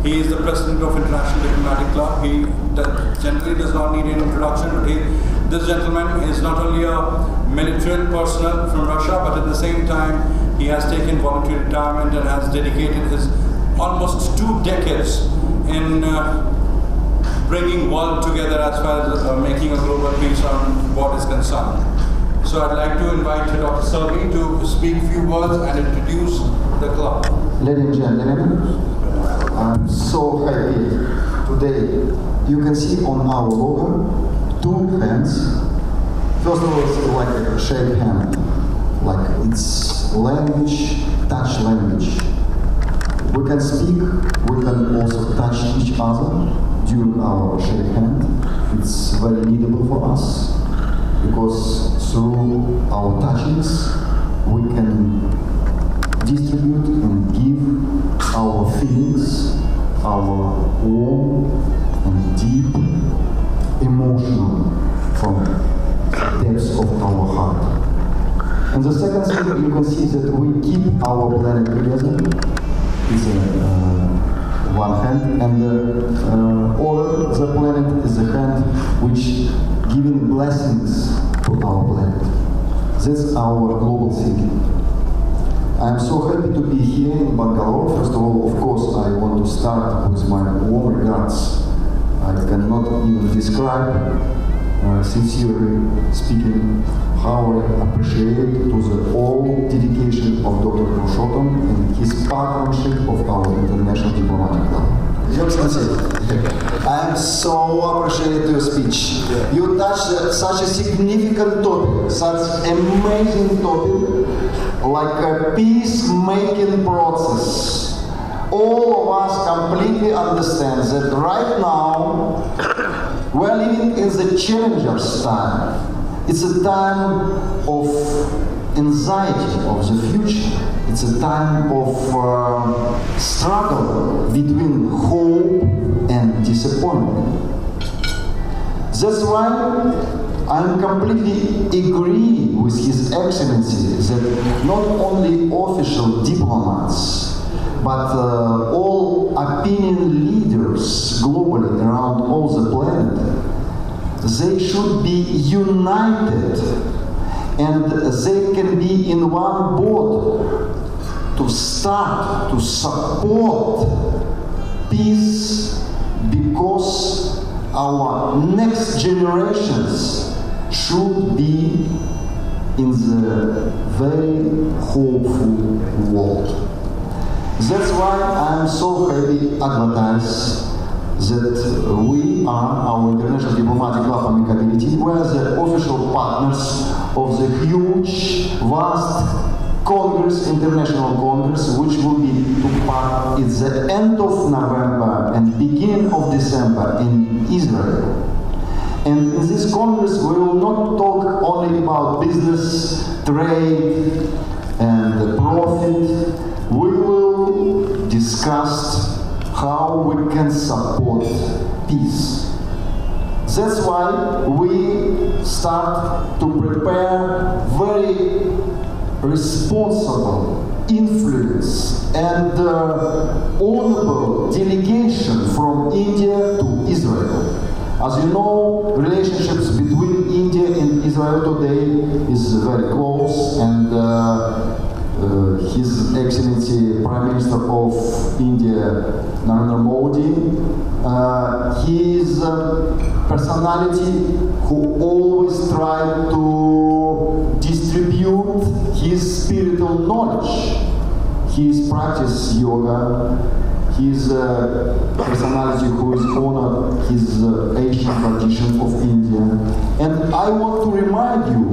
He is the president of International Diplomatic Club. He generally does not need any introduction, but this gentleman is not only a military personnel from Russia, but at the same time, he has taken voluntary retirement and has dedicated his almost 2 decades in bringing world together as far as making a global peace on what is concerned. So I'd like to invite Dr. Sergey to speak a few words and introduce the club. Ladies and gentlemen, I'm so happy today. You can see on our logo 2 hands. First of all, it's like a shake hand, like it's language, touch language. We can speak, we can also touch each other during our shake hand. It's very needable for us because through our touchings we can distribute and give our feelings, our warm and deep emotional from the depths of our heart. And the second thing you can see that we keep our planet together. Is one hand, and over the planet is the hand which giving blessings to our planet. That's our global thinking. I'm so happy to be here in Bangalore. First of all, of course, I want to start with my warm regards. I cannot even describe, sincerely speaking, how I appreciate to the all dedication of Dr. Khrushchev and his partnership of our International Diplomatic Club. Your Excellency, I am so appreciative your speech. You touched such a significant topic, such amazing topic, like a peacemaking process. All of us completely understand that right now we're living in the challenger's time. It's a time of anxiety of the future. It's a time of struggle between hope and disappointment. That's why I completely agree with His Excellency that not only official diplomats, but all opinion leaders globally around all the planet, they should be united and they can be in one boat to start to support peace because our next generations should be in the very hopeful world. That's why I'm so happy to advertise that we are our International Diplomatic Club Amicability. We are the official partners of the huge, vast Congress, International Congress, which will be took part at the end of November and beginning of December in Israel. And in this Congress, we will not talk only about business, trade, and profit. We will discuss how we can support peace. That's why we start to prepare very responsible influence and honorable delegation from India to Israel. As you know, relationships between India and Israel today is very close, and His Excellency Prime Minister of India, Narendra Modi, he is a personality who always tried to distribute his spiritual knowledge. He practices yoga. He is a personality who is honored his Asian tradition of India. And I want to remind you,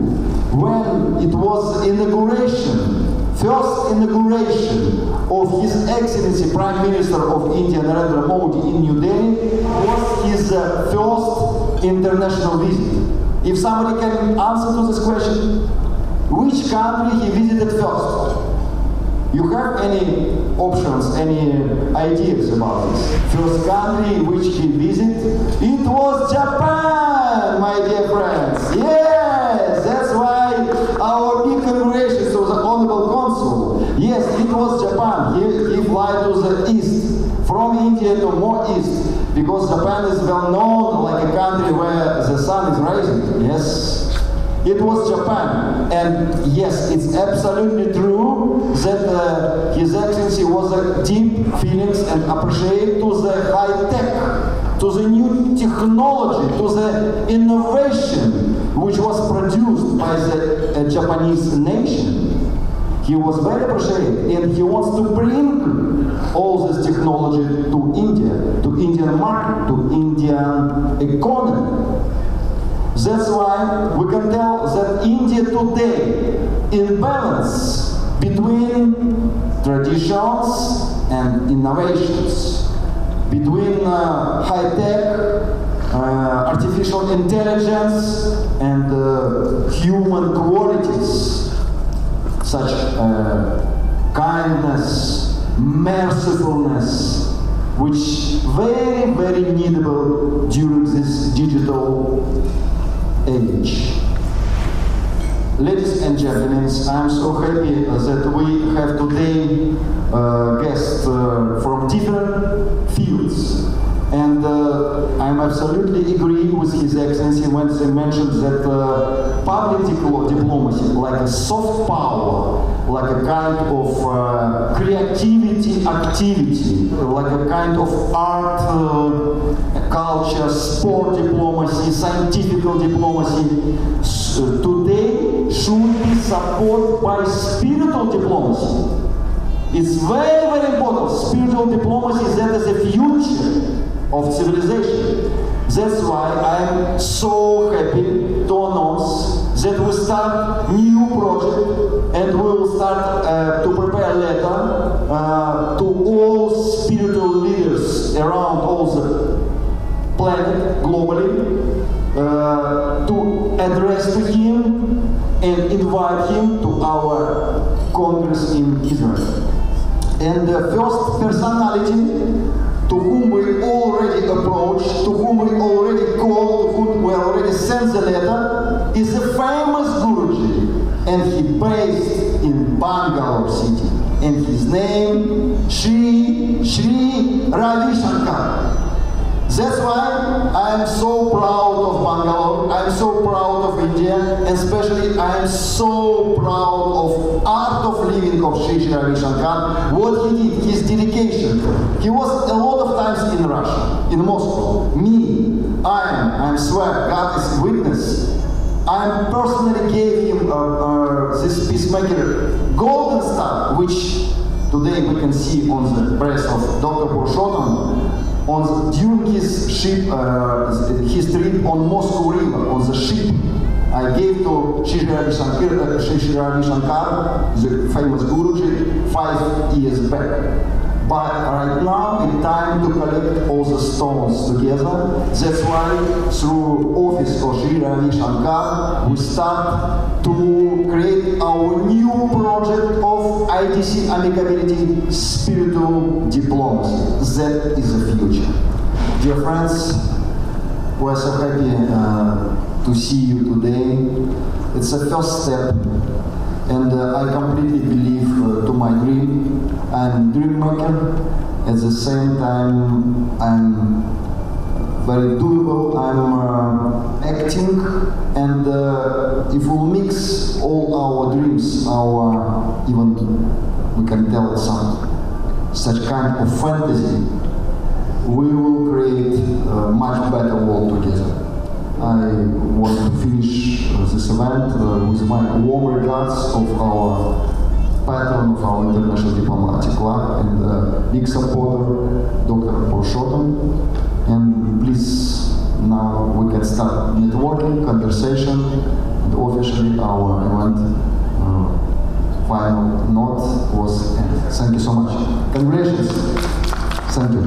when it was inauguration, first inauguration of His Excellency Prime Minister of India, Narendra Modi, in New Delhi, was his first international visit. If somebody can answer to this question, which country he visited first? You have any options, any ideas about this? First country which he visited? It was Japan, my dear friends. Yes, that's why our big congratulations to the Honorable Consul. Yes, it was Japan. He flew to the east from India India to more east, because Japan is well known like a country where the sun is rising. Yes, it was Japan, and yes, it's absolutely true that His Excellency was a deep feelings and appreciate to the high tech, to the new technology, to the innovation which was produced by the Japanese nation. He was very appreciative, and he wants to bring all this technology to India, to Indian market, to Indian economy. That's why we can tell that India today in balance between traditions and innovations, between high-tech, artificial intelligence, and human qualities, such kindness, mercifulness, which very, very needable during this digital age. Ladies and gentlemen, I'm so happy that we have today guests from different fields. And I'm absolutely agree with His Excellency when he mentioned that public diplomacy, like a soft power, like a kind of creativity activity, like a kind of art, culture, sport diplomacy, scientific diplomacy, today should be supported by spiritual diplomacy. It's very, very important. Spiritual diplomacy, that is the future of civilization. That's why I'm so happy to announce that we start new project, and we will start to prepare a letter to all spiritual leaders around all the planet globally to address to him and invite him to our Congress in Israel. And the first personality to whom we already approached, to whom we already called, to whom we already sent the letter, is a famous Guruji, and he based in Bangalore city. And his name, Sri Ravi Shankar. That's why I'm so proud of Bangalore, I'm so proud of India, and especially I'm so proud of art of living of Sri Ravi Shankar, what he did, his dedication. He was a lot of times in Russia, in Moscow. Me, I swear, God is witness. I personally gave him this peacemaker golden star, which today we can see on the breast of Dr. Purushottam. During his trip on Moscow River, on the ship, I gave to Sri Ravi Shankar, the famous Guruji, 5 years back. But right now, it's time to collect all the stones together. That's why, through office of Sri Ravi Shankar, we start to create our new project of IDC Amicability Spiritual Diplomacy. That is the future. Dear friends, we're so happy to see you today. It's a first step. And I completely believe to my dream. I'm a dream maker. At the same time, I'm very doable. I'm acting. And if we mix all our dreams, our even we can tell such kind of fantasy, we will create a much better world together. I want to finish this event with my warm regards of our patron of our International Diplomatic Club and big supporter, Dr. Purushottam. And please, now we can start networking, conversation, and officially our event final note was ended. Thank you so much. Congratulations. Thank you.